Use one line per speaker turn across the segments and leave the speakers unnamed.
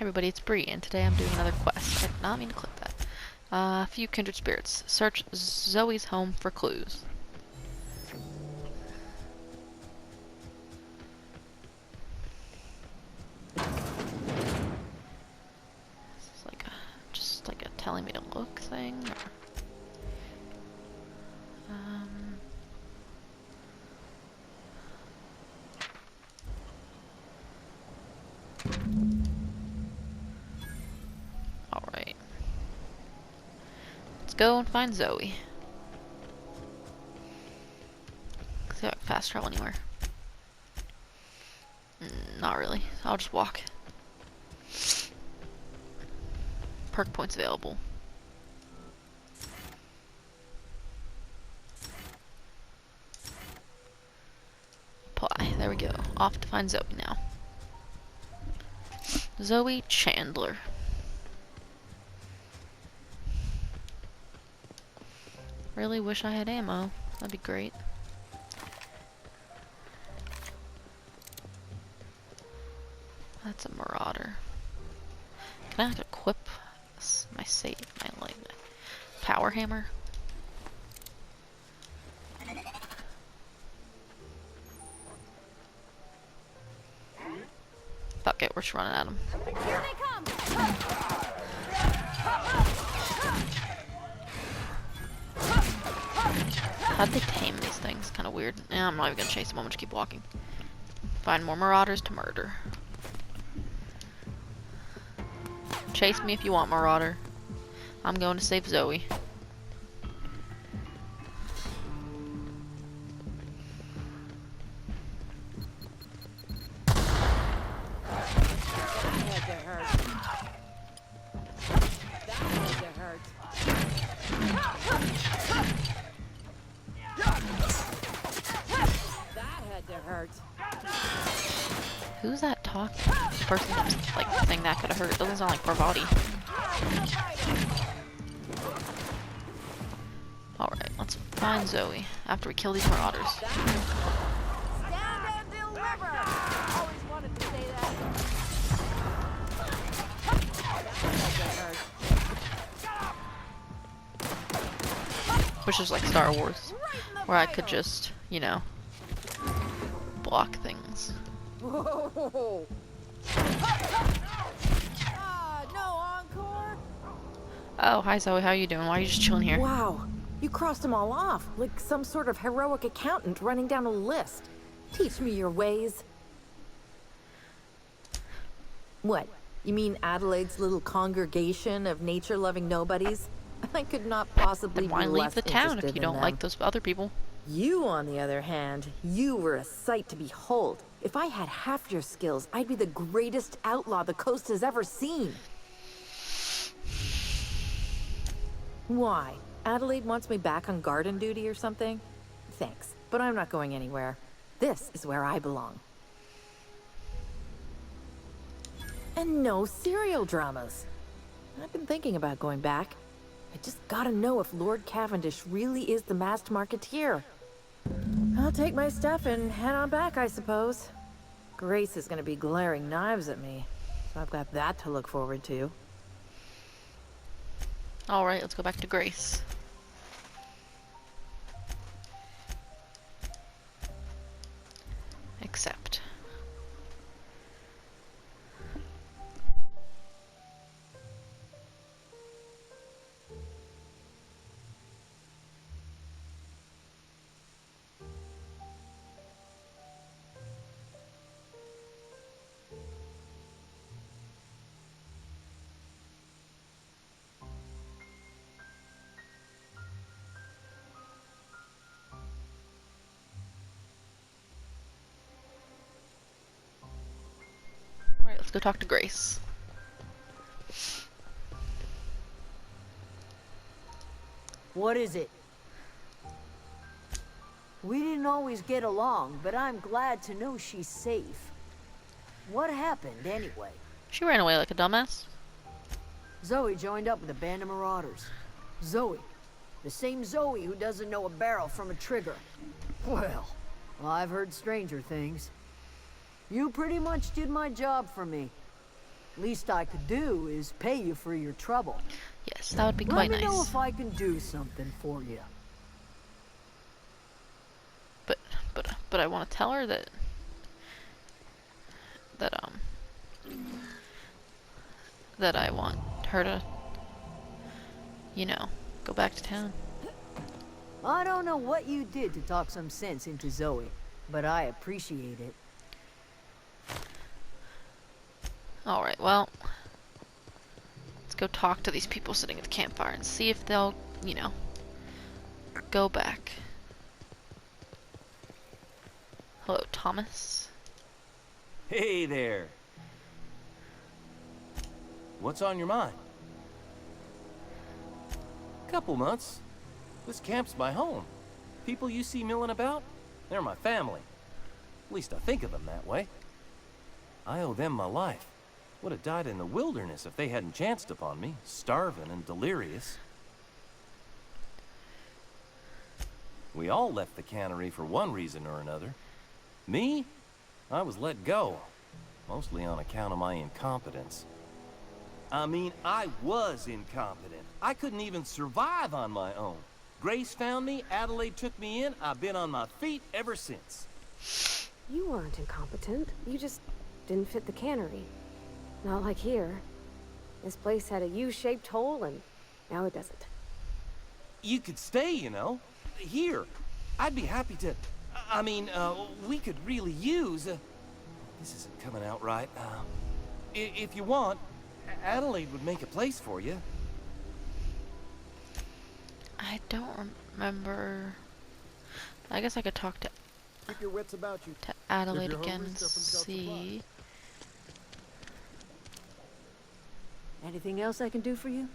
Everybody, it's Bree, and today I'm doing another quest. I did not mean to click that. A few kindred spirits. Search Zoe's home for clues. This is like just like a telling me to look thing. Alright. Let's go and find Zoe. See if I can fast travel anywhere. Not really. I'll just walk. Perk points available. Apply. There we go. Off to find Zoe now. Zoe Chandler. Really wish I had ammo. That'd be great. That's a marauder. Can I equip my power hammer? Fuck it, we're just running at them.
Here they come!
How'd they tame these things? Kinda weird. Yeah, I'm not even gonna chase them, I'm gonna just keep walking. Find more marauders to murder. Chase me if you want, marauder. I'm going to save Zoe. Who's that talking? The person that's like saying that could have hurt. It doesn't sound like Parvati. Alright, let's find Zoe after we kill these marauders.
Stand and deliver! Always wanted to say that.
Which is like Star Wars, where I could just, you know, block things.
Whoa! No encore?
Oh, hi Zoe, how you doing? Why are you just chilling here?
Wow, you crossed them all off, like some sort of heroic accountant running down a list. Teach me your ways. What? You mean Adelaide's little congregation of nature-loving nobodies? I could not possibly
Then why
be
leave
less
the town if
interested
you
in
don't
them.
like those other people?
You, on the other hand, you were a sight to behold. If I had half your skills, I'd be the greatest outlaw the coast has ever seen. Why? Adelaide wants me back on garden duty or something? Thanks, but I'm not going anywhere. This is where I belong. And no serial dramas. I've been thinking about going back. I just gotta know if Lord Cavendish really is the masked marketeer. I'll take my stuff and head on back, I suppose. Grace is gonna be glaring knives at me, so I've got that to look forward to.
Alright, let's go back to Grace. Accept. Alright, let's go talk to Grace.
What is it? We didn't always get along, but I'm glad to know she's safe. What happened, anyway?
She ran away like a dumbass.
Zoe joined up with a band of marauders. Zoe. The same Zoe who doesn't know a barrel from a trigger. Well, I've heard stranger things. You pretty much did my job for me. Least I could do is pay you for your trouble.
Yes, that would be
Let
quite
me know
nice.
if I can do something for you.
But I want to tell her that that I want her to, you know, go back to town.
I don't know what you did to talk some sense into Zoe, but I appreciate it.
All right, well, let's go talk to these people sitting at the campfire and see if they'll, you know, go back. Hello, Thomas.
Hey there. What's on your mind? Couple months. This camp's my home. People you see milling about, they're my family. At least I think of them that way. I owe them my life. Would have died in the wilderness if they hadn't chanced upon me, starving and delirious. We all left the cannery for one reason or another. Me? I was let go, mostly on account of my incompetence. I mean, I was incompetent. I couldn't even survive on my own. Grace found me, Adelaide took me in, I've been on my feet ever since.
You weren't incompetent. You just didn't fit the cannery. Not like here. This place had a U-shaped hole, and now it doesn't.
You could stay, you know. Here. I'd be happy to... I mean, we could really use... this isn't coming out right. If you want, Adelaide would make a place for you.
I don't remember. I guess I could talk to
Keep your wits about you.
Adelaide
you're
again
hungry,
and
step inside the
see.
Anything else I can do for you?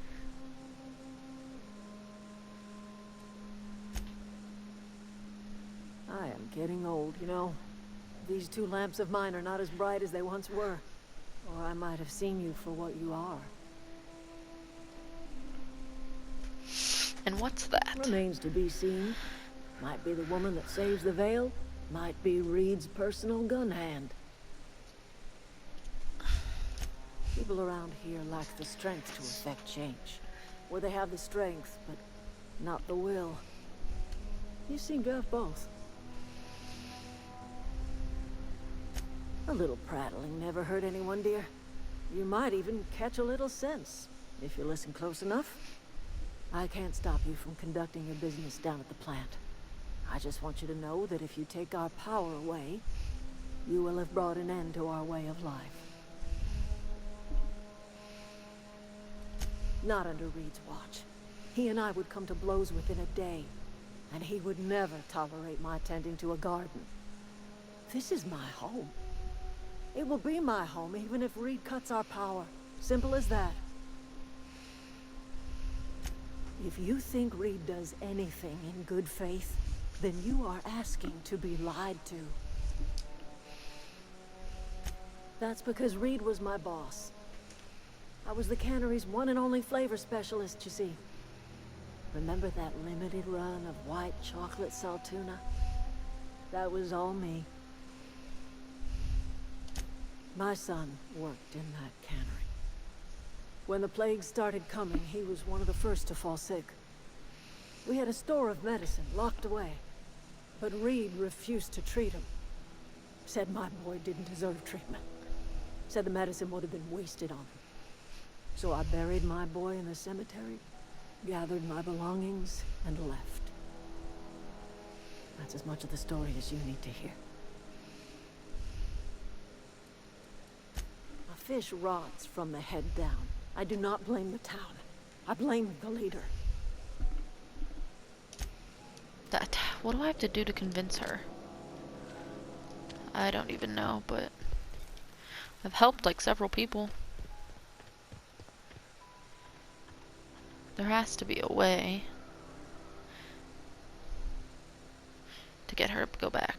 I am getting old, you know. These two lamps of mine are not as bright as they once were. Or I might have seen you for what you are.
And what's that?
Remains to be seen. Might be the woman that saves the veil. Might be Reed's personal gun hand. People around here lack the strength to effect change. Or they have the strength, but not the will. You seem to have both. A little prattling never hurt anyone, dear. You might even catch a little sense, if you listen close enough. I can't stop you from conducting your business down at the plant. I just want you to know that if you take our power away, you will have brought an end to our way of life. Not under Reed's watch. He and I would come to blows within a day, and he would never tolerate my tending to a garden. This is my home. It will be my home even if Reed cuts our power. Simple as that. If you think Reed does anything in good faith, then you are asking to be lied to. That's because Reed was my boss. I was the cannery's one and only flavor specialist, you see. Remember that limited run of white chocolate saltuna? That was all me. My son worked in that cannery. When the plague started coming, he was one of the first to fall sick. We had a store of medicine locked away, but Reed refused to treat him. Said my boy didn't deserve treatment. Said the medicine would have been wasted on him. So I buried my boy in the cemetery, gathered my belongings, and left. That's as much of the story as you need to hear. A fish rots from the head down. I do not blame the town. I blame the leader.
What do I have to do to convince her? I don't even know, but I've helped like several people. There has to be a way to get her to go back.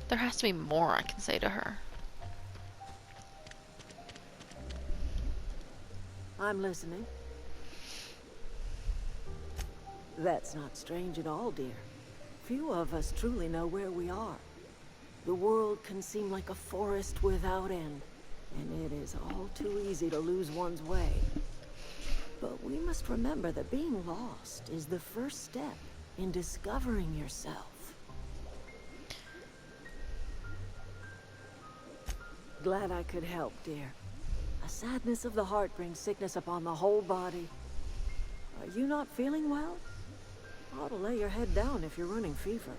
There has to be more I can say to her.
I'm listening. That's not strange at all, dear. Few of us truly know where we are. The world can seem like a forest without end, and it is all too easy to lose one's way. But we must remember that being lost is the first step in discovering yourself. Glad I could help, dear. A sadness of the heart brings sickness upon the whole body. Are you not feeling well? Ought to lay your head down if you're running fever.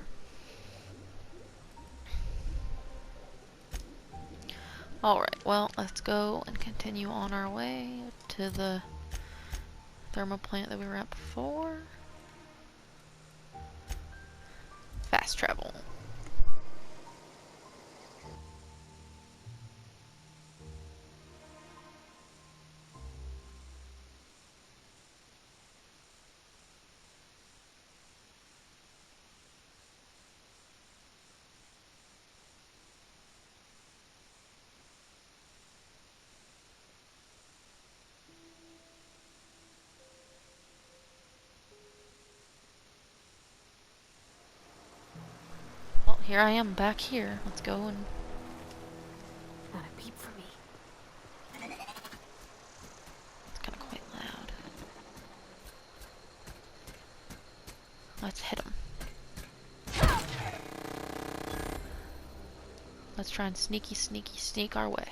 Alright, well, let's go and continue on our way to the thermal plant that we were at before. Fast travel. Well, here I am back here. Let's go and...
Not a peep for me.
It's kind of quite loud. Let's hit him. Let's try and sneak our way.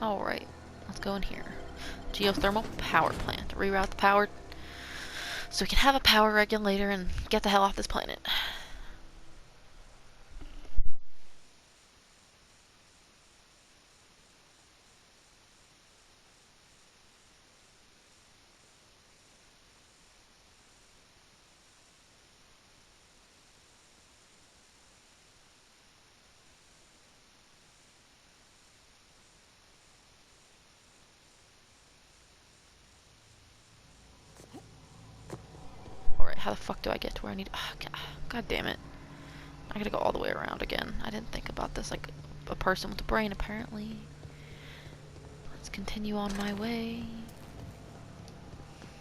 Alright, let's go in here. Geothermal power plant. Reroute the power so we can have a power regulator and get the hell off this planet. Alright, how the fuck do I get to where I need... Oh, God damn it. I gotta go all the way around again. I didn't think about this like a person with a brain, apparently. Let's continue on my way.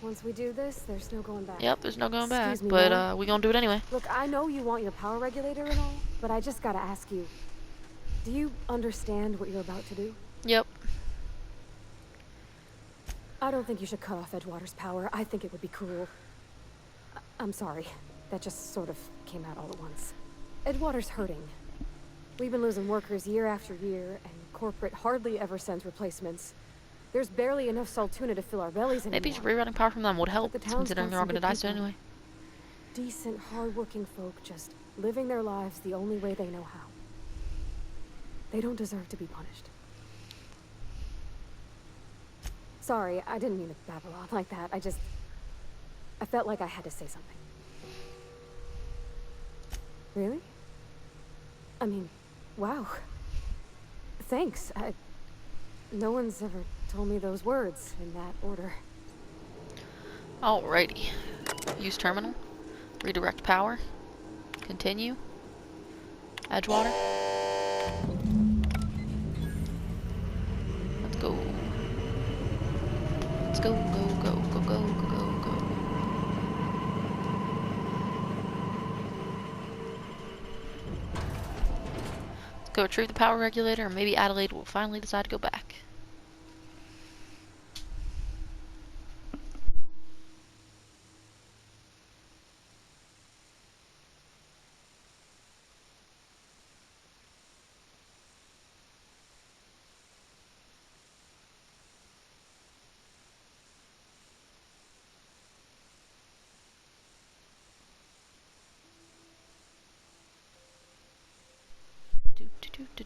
Once we do this, there's no going back.
Yep, there's no going back,
Excuse me,
but
ma'am.
we gonna do it anyway.
Look, I know you want your power regulator and all, but I just gotta ask you. Do you understand what you're about to do?
Yep.
I don't think you should cut off Edgewater's power. I think it would be cruel. I'm sorry. That just sort of came out all at once. Edgewater's hurting. We've been losing workers year after year, and corporate hardly ever sends replacements. There's barely enough Saltuna to fill our bellies anymore.
Maybe rerouting power from them would help,
But the town's
considering
got
they're all
some
gonna
good
die soon
people.
anyway.
Decent, hard-working folk just living their lives the only way they know how. They don't deserve to be punished. Sorry, I didn't mean to babble on like that. I felt like I had to say something. Really? I mean, wow. Thanks. No one's ever told me those words in that order.
Alrighty. Use terminal. Redirect power. Continue. Edgewater. Let's go. Let's go, go. Let's go retrieve the power regulator, and maybe Adelaide will finally decide to go back.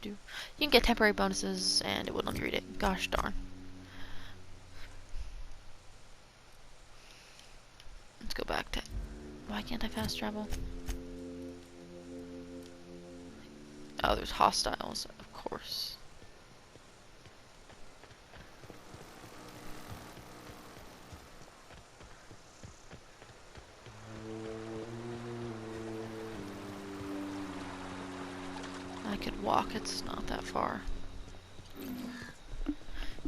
You can get temporary bonuses, and it wouldn't let me read it. Gosh darn. Let's go back to... Why can't I fast travel? Oh, there's hostiles, of course. I could walk. It's not that far.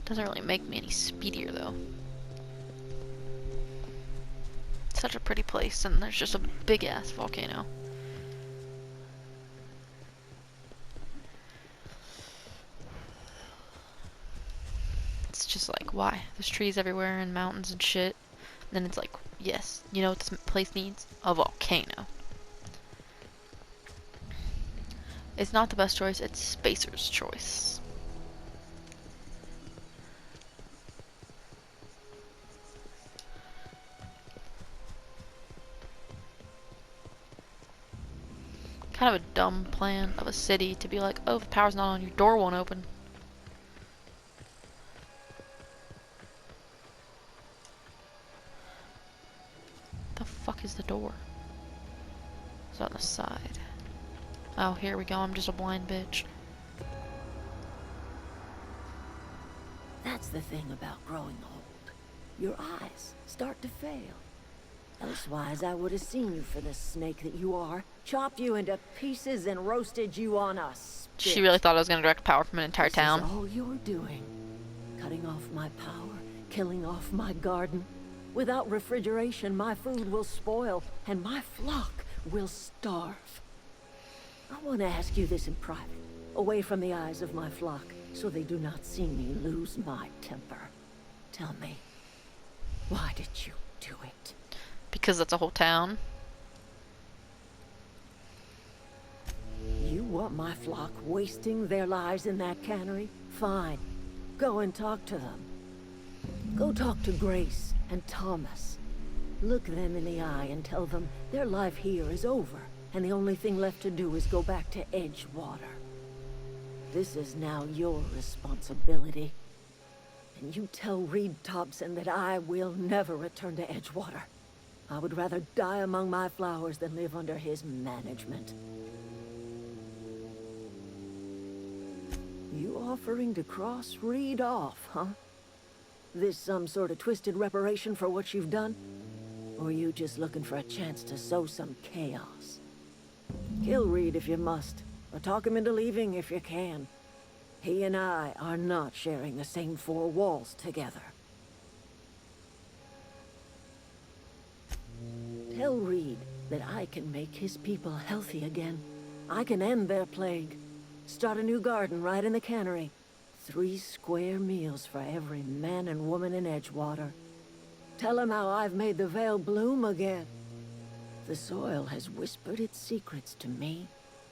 Doesn't really make me any speedier though. Such a pretty place, and there's just a big ass volcano. It's just like, why? There's trees everywhere and mountains and shit. And then it's like, yes, you know what this place needs? A volcano. It's not the best choice, it's Spacer's choice. Kind of a dumb plan of a city to be like, oh, if the power's not on, your door won't open. The fuck is the door? It's on the side. Oh, here we go. I'm just a blind bitch.
That's the thing about growing old. Your eyes start to fail. Elsewise, I would have seen you for the snake that you are, chopped you into pieces and roasted you on a spit.
She really thought I was gonna direct power from an entire town.
This is all you're doing. Cutting off my power, killing off my garden. Without refrigeration, my food will spoil, and my flock will starve. I want to ask you this in private, away from the eyes of my flock, so they do not see me lose my temper. Tell me, why did you do it?
Because that's a whole town.
You want my flock wasting their lives in that cannery? Fine. Go and talk to them. Go talk to Grace and Thomas. Look them in the eye and tell them their life here is over, and the only thing left to do is go back to Edgewater. This is now your responsibility. And you tell Reed Thompson that I will never return to Edgewater. I would rather die among my flowers than live under his management. You offering to cross Reed off, huh? This some sort of twisted reparation for what you've done? Or you just looking for a chance to sow some chaos? Kill Reed if you must, or talk him into leaving if you can. He and I are not sharing the same four walls together. Tell Reed that I can make his people healthy again. I can end their plague. Start a new garden right in the cannery. 3 square meals for every man and woman in Edgewater. Tell him how I've made the Vale bloom again. The soil has whispered its secrets to me,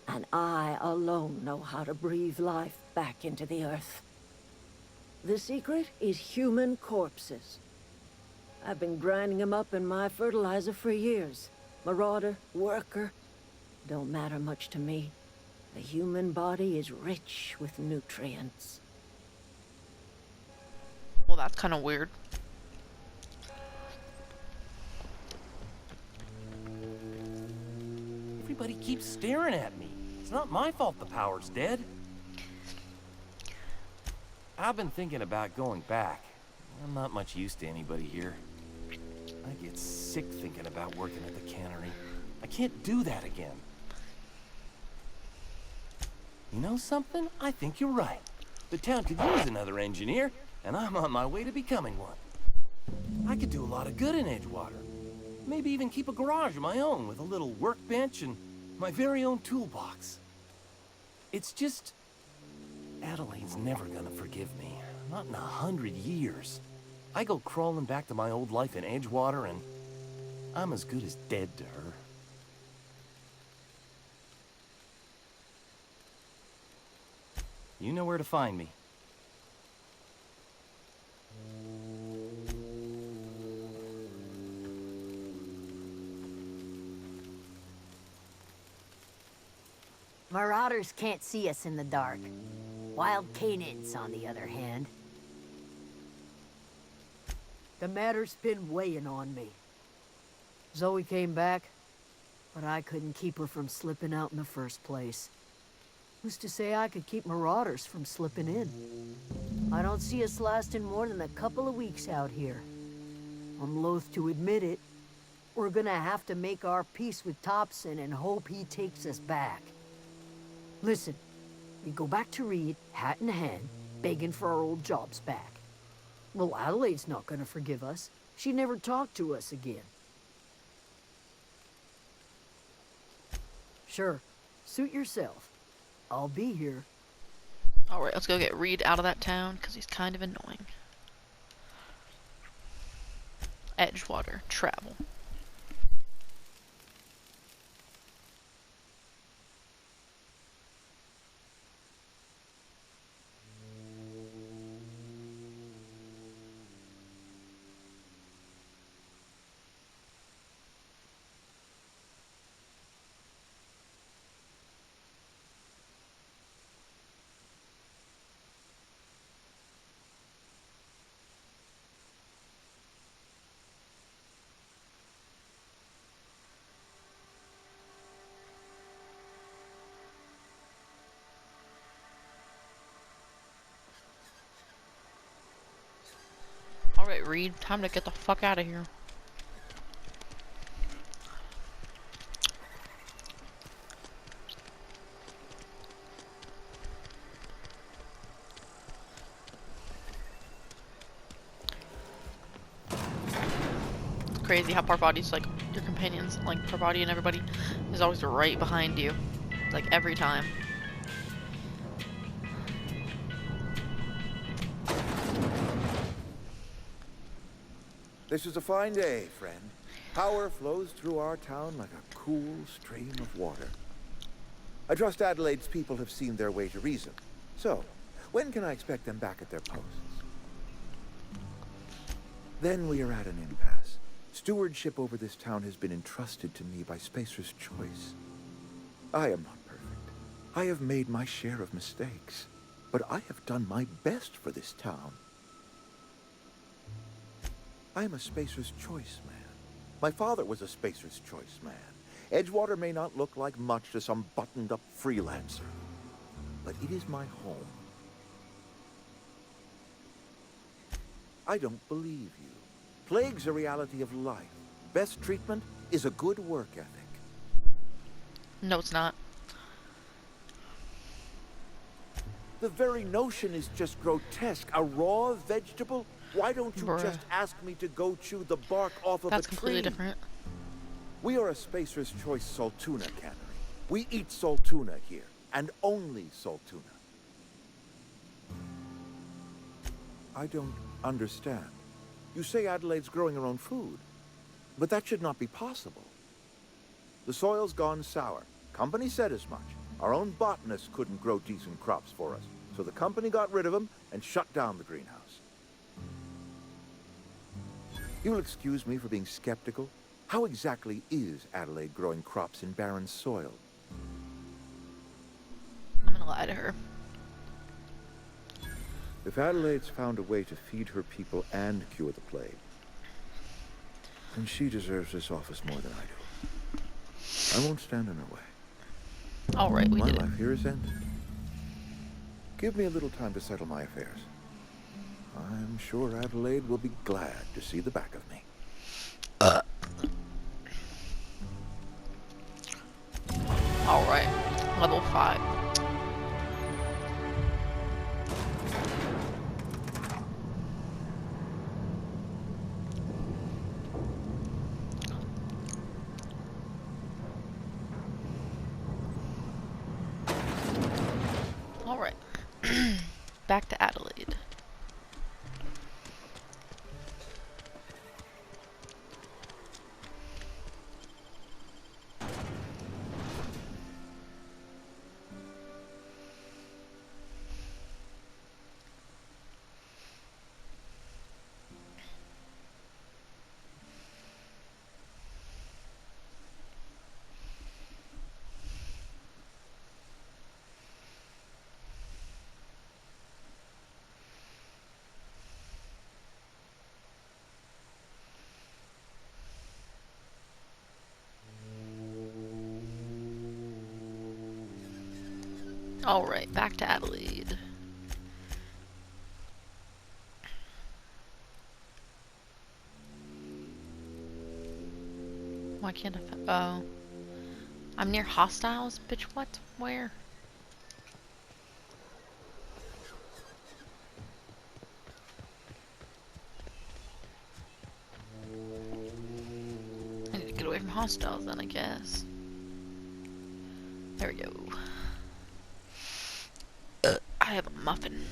and I alone know how to breathe life back into the earth. The secret is human corpses. I've been grinding them up in my fertilizer for years. Marauder, worker, don't matter much to me. The human body is rich with nutrients.
Well, that's kind of weird.
Everybody keeps staring at me. It's not my fault the power's dead. I've been thinking about going back. I'm not much use to anybody here. I get sick thinking about working at the cannery. I can't do that again. You know something? I think you're right. The town could use another engineer, and I'm on my way to becoming one. I could do a lot of good in Edgewater. Maybe even keep a garage of my own with a little workbench and my very own toolbox. It's just... Adelaide's never gonna forgive me. Not in 100 years. I go crawling back to my old life in Edgewater, and I'm as good as dead to her. You know where to find me.
Marauders can't see us in the dark. Wild Canids, on the other hand.
The matter's been weighing on me. Zoe came back, but I couldn't keep her from slipping out in the first place. Who's to say I could keep marauders from slipping in? I don't see us lasting more than a couple of weeks out here. I'm loath to admit it. We're gonna have to make our peace with Thompson and hope he takes us back. Listen,
We go back to Reed, hat in hand, begging for our old jobs back. Well, Adelaide's not gonna forgive us. She never talked to us again. Sure, suit yourself. I'll be here.
Alright, let's go get Reed out of that town, because he's kind of annoying. Edgewater, travel. Alright, Reed, time to get the fuck out of here. It's crazy how Parvati's like your companions, like Parvati and everybody is always right behind you. Like every time.
This is a fine day, friend. Power flows through our town like a cool stream of water. I trust Adelaide's people have seen their way to reason. So, when can I expect them back at their posts? Then we are at an impasse. Stewardship over this town has been entrusted to me by Spacer's Choice. I am not perfect. I have made my share of mistakes. But I have done my best for this town. I am a Spacer's Choice man. My father was a Spacer's Choice man. Edgewater may not look like much to some buttoned-up freelancer, but it is my home. I don't believe you. Plague's a reality of life. Best treatment is a good work ethic.
No, it's not.
The very notion is just grotesque. A raw vegetable? Why don't you
Bruh.
just ask me to go chew the bark off of
That's
a tree?
completely different.
We are a Spacer's Choice Saltuna cannery. We eat Saltuna here, and only Saltuna. I don't understand. You say Adelaide's growing her own food, but that should not be possible. The soil's gone sour. Company said as much. Our own botanists couldn't grow decent crops for us, so the company got rid of them and shut down the greenhouse. You'll excuse me for being skeptical. How exactly is Adelaide growing crops in barren soil?
I'm gonna lie to her.
If Adelaide's found a way to feed her people and cure the plague, then she deserves this office more than I do. I won't stand in her way.
Alright, we
My
did it.
life here is ended. Give me a little time to settle my affairs. I'm sure Adelaide will be glad to see the back of me.
Alright, level 5. Alright. Back to Adelaide. Alright, back to Adelaide. Why can't I? Oh. I'm near hostiles? Bitch, what? Where? away from hostiles then, I guess. There we go. I have a muffin.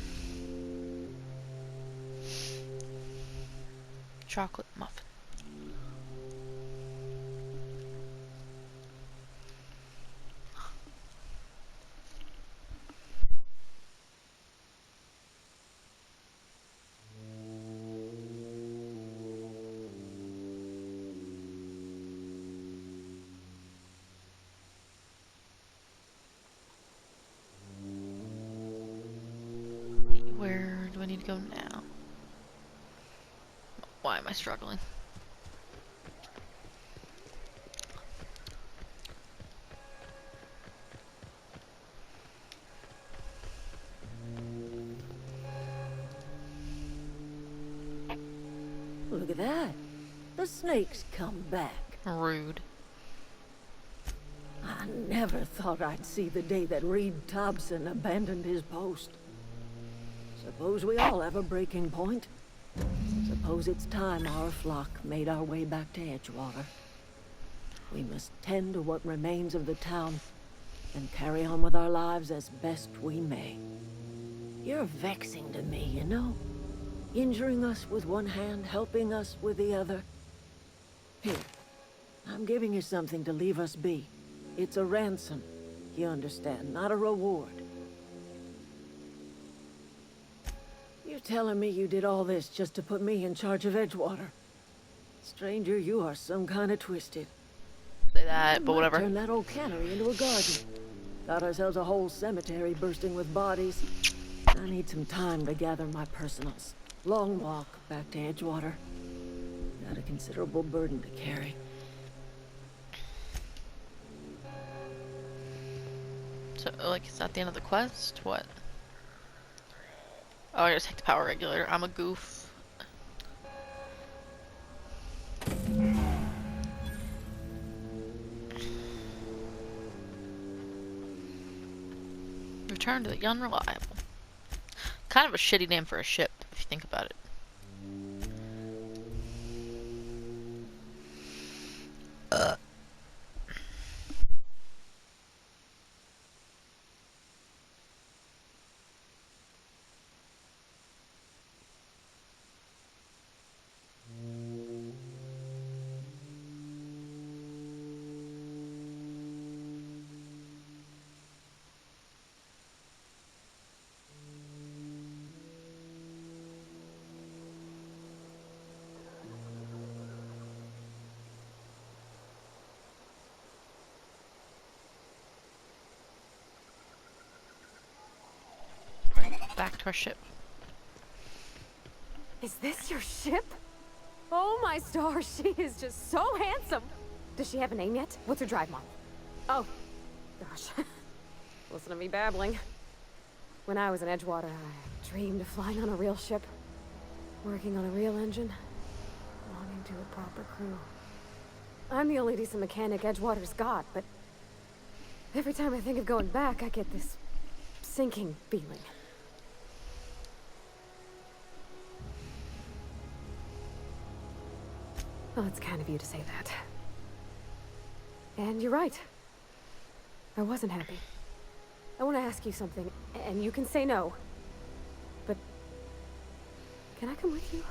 Chocolate muffin. Where do I need to go now? Why am I struggling?
Look at that. The snake's come back.
Rude.
I never thought I'd see the day that Reed Thompson abandoned his post. Suppose we all have a breaking point. Suppose it's time our flock made our way back to Edgewater. We must tend to what remains of the town and carry on with our lives as best we may. You're vexing to me, you know? Injuring us with one hand, helping us with the other. Here, I'm giving you something to leave us be. It's a ransom, you understand, not a reward. You're telling me you did all this just to put me in charge of Edgewater? Stranger, you are some kind of twisted.
Say that, but whatever.
Turn that old cannery into a garden. Got ourselves a whole cemetery bursting with bodies. I need some time to gather my personals. Long walk back to Edgewater. Got a considerable burden to carry.
So, like, is that the end of the quest? What? Oh, I gotta take the power regulator. I'm a goof. Return to the Unreliable. Kind of a shitty name for a ship, if you think about it. Back to our ship.
Is this your ship? Oh my stars, she is just so handsome. Does she have a name yet? What's her drive model? Oh, gosh. Listen to me babbling. When I was in Edgewater, I dreamed of flying on a real ship, working on a real engine, belonging to a proper crew. I'm the only decent mechanic Edgewater's got, but every time I think of going back, I get this sinking feeling. Well, it's kind of you to say that. And you're right. I wasn't happy. I want to ask you something, and you can say no. But can I come with you?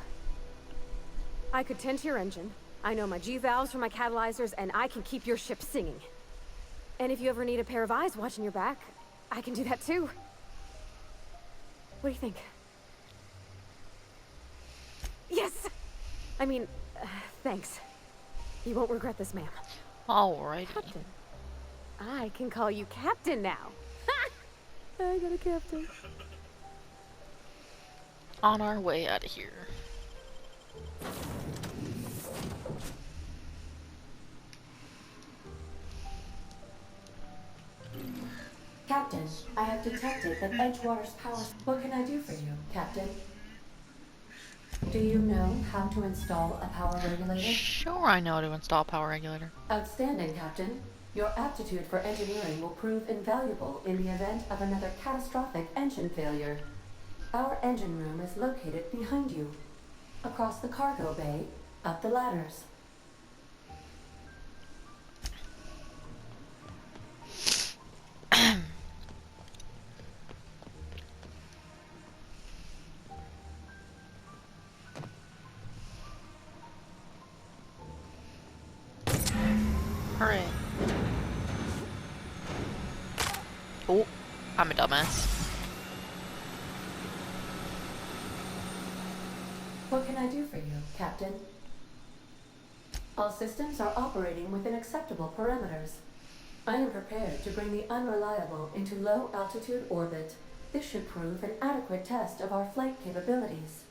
I could tend to your engine. I know my G-valves for my catalyzers, and I can keep your ship singing. And if you ever need a pair of eyes watching your back, I can do that too. What do you think? Yes! I mean, thanks. You won't regret this, ma'am.
Alrighty.
Captain. I can call you Captain now. I got a captain.
On our way out of here.
Captain, I have detected that Edgewater's power... What can I do for you, Captain? Do you know how to install a power regulator?
Sure, I know how to install a power regulator.
Outstanding, Captain. Your aptitude for engineering will prove invaluable in the event of another catastrophic engine failure. Our engine room is located behind you, across the cargo bay, up the ladders.
Hooray. Oh, I'm a dumbass.
What can I do for you, Captain? All systems are operating within acceptable parameters. I am prepared to bring the Unreliable into low-altitude orbit. This should prove an adequate test of our flight capabilities.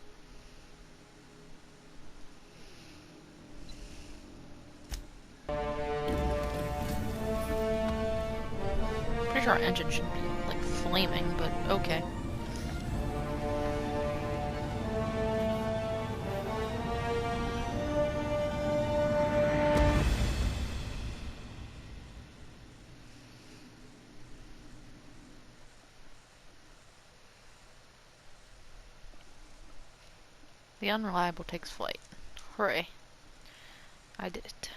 Pretty sure our engine should be, like, flaming, but okay. The Unreliable takes flight. Hooray. I did it.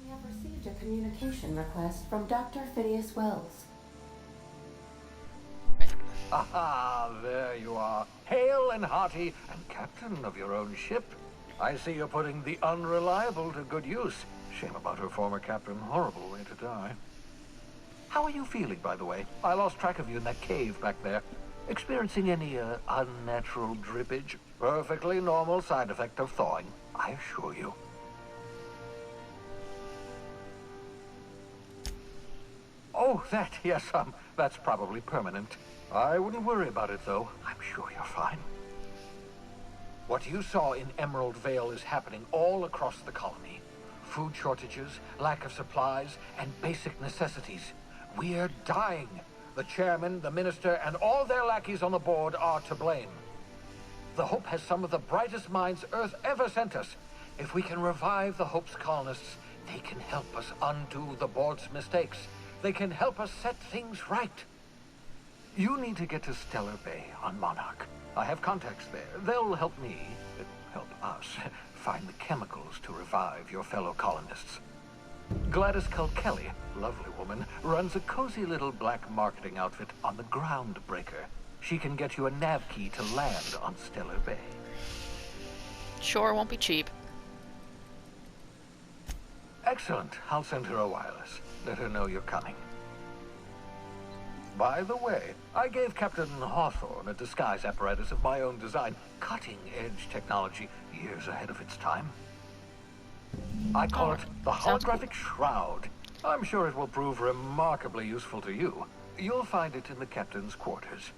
We have received a communication request from Dr. Phineas Wells.
Ah, there you are. Hale and hearty, and captain of your own ship. I see you're putting the Unreliable to good use. Shame about her former captain. Horrible way to die. How are you feeling, by the way? I lost track of you in that cave back there. Experiencing any, unnatural drippage? Perfectly normal side effect of thawing, I assure you. Oh, that, yes, that's probably permanent. I wouldn't worry about it, though. I'm sure you're fine. What you saw in Emerald Vale is happening all across the colony. Food shortages, lack of supplies, and basic necessities. We're dying. The chairman, the minister, and all their lackeys on the board are to blame. The Hope has some of the brightest minds Earth ever sent us. If we can revive the Hope's colonists, they can help us undo the board's mistakes. They can help us set things right. You need to get to Stellar Bay on Monarch. I have contacts there. They'll help me, help us, find the chemicals to revive your fellow colonists. Gladys Kilkelly, lovely woman, runs a cozy little black marketing outfit on the Groundbreaker. She can get you a nav key to land on Stellar Bay.
Sure, won't be cheap.
Excellent. I'll send her a wireless. Let her know you're coming. By the way, I gave Captain Hawthorne a disguise apparatus of my own design. Cutting-edge technology, years ahead of its time. I call it the Holographic Shroud. I'm sure it will prove remarkably useful to you. You'll find it in the captain's quarters.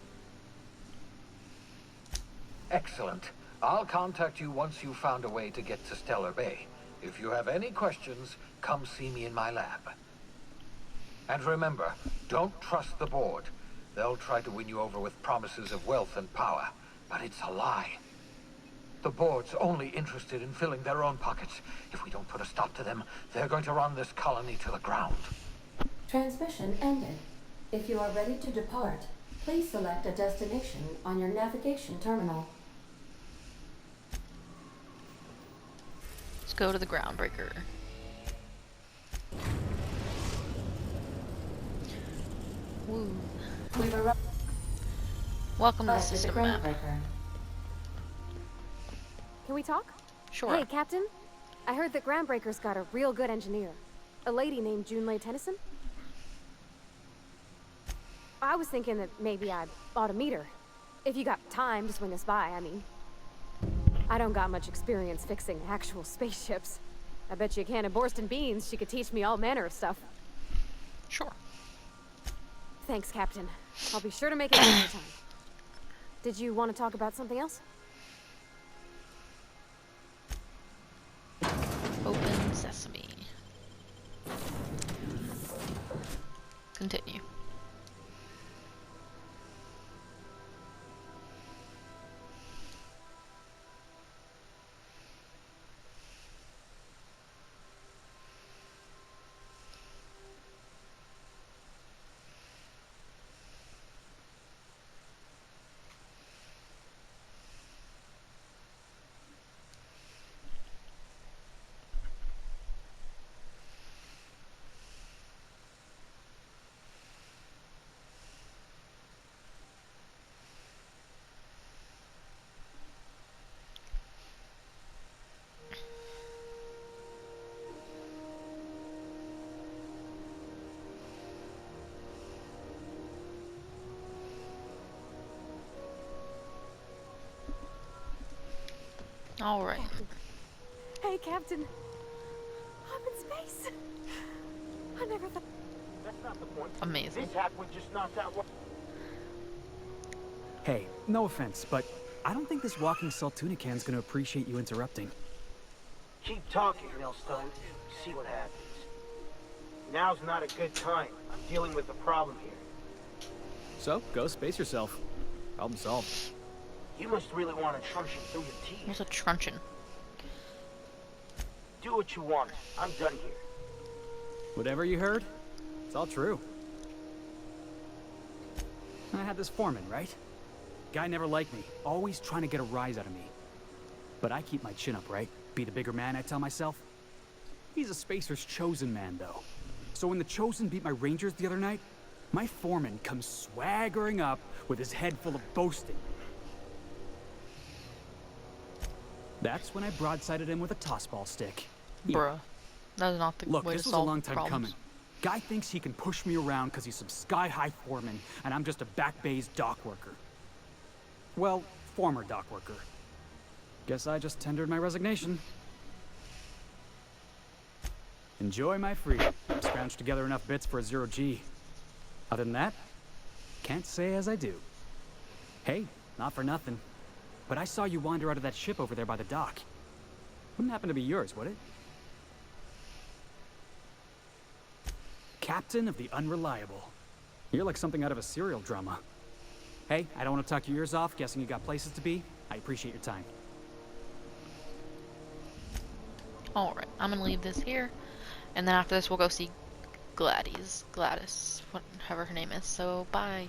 Excellent. I'll contact you once you've found a way to get to Stellar Bay. If you have any questions, come see me in my lab. And remember, don't trust the board. They'll try to win you over with promises of wealth and power, but it's a lie. The board's only interested in filling their own pockets. If we don't put a stop to them, they're going to run this colony to the ground.
Transmission ended. If you are ready to depart, please select a destination on your navigation terminal.
Let's go to the Groundbreaker. Woo.
We've arrived
Welcome to the
at the
system map.
Groundbreaker.
Can we talk?
Sure.
Hey, Captain. I heard that Groundbreaker's got a real good engineer. A lady named Junlei Tennyson. I was thinking that maybe I ought to meet her. If you got time to swing us by, I mean. I don't got much experience fixing actual spaceships. I bet you a can of Borston beans she could teach me all manner of stuff.
Sure.
Thanks, Captain. I'll be sure to make it another time. Did you want to talk about something else?
Open sesame. Continue. Alright.
Hey, Captain. I'm in space. I never thought.
That's not the point.
Amazing.
This hack would just knocked out one.
Hey, no offense, but I don't think this walking Saltunican's gonna appreciate you interrupting.
Keep talking, Millstone. See what happens. Now's not a good time. I'm dealing with a problem here.
So, go space yourself. Problem solved.
You must really want a truncheon through your teeth.
What's a truncheon?
Do what you want. I'm done here.
Whatever you heard, it's all true. I had this foreman, right? Guy never liked me, always trying to get a rise out of me. But I keep my chin up, right? Be the bigger man, I tell myself. He's a Spacer's chosen man, though. So when the Chosen beat my Rangers the other night, my foreman comes swaggering up with his head full of boasting. That's when I broadsided him with a tossball stick. Yeah.
Bruh. That's not the
Look,
way
this
to
was a
solve
long time
problems.
coming. Guy thinks he can push me around because he's some sky-high foreman, and I'm just a back bay's dock worker. Well, former dock worker. Guess I just tendered my resignation. Enjoy my freedom. Scrounged together enough bits for a 0G. Other than that, can't say as I do. Hey, not for nothing, but I saw you wander out of that ship over there by the dock. Wouldn't happen to be yours, would it? Captain of the Unreliable. You're like something out of a serial drama. Hey, I don't want to talk your ears off, guessing you got places to be. I appreciate your time.
Alright, I'm gonna leave this here. And then after this, we'll go see Gladys, whatever her name is. So, bye.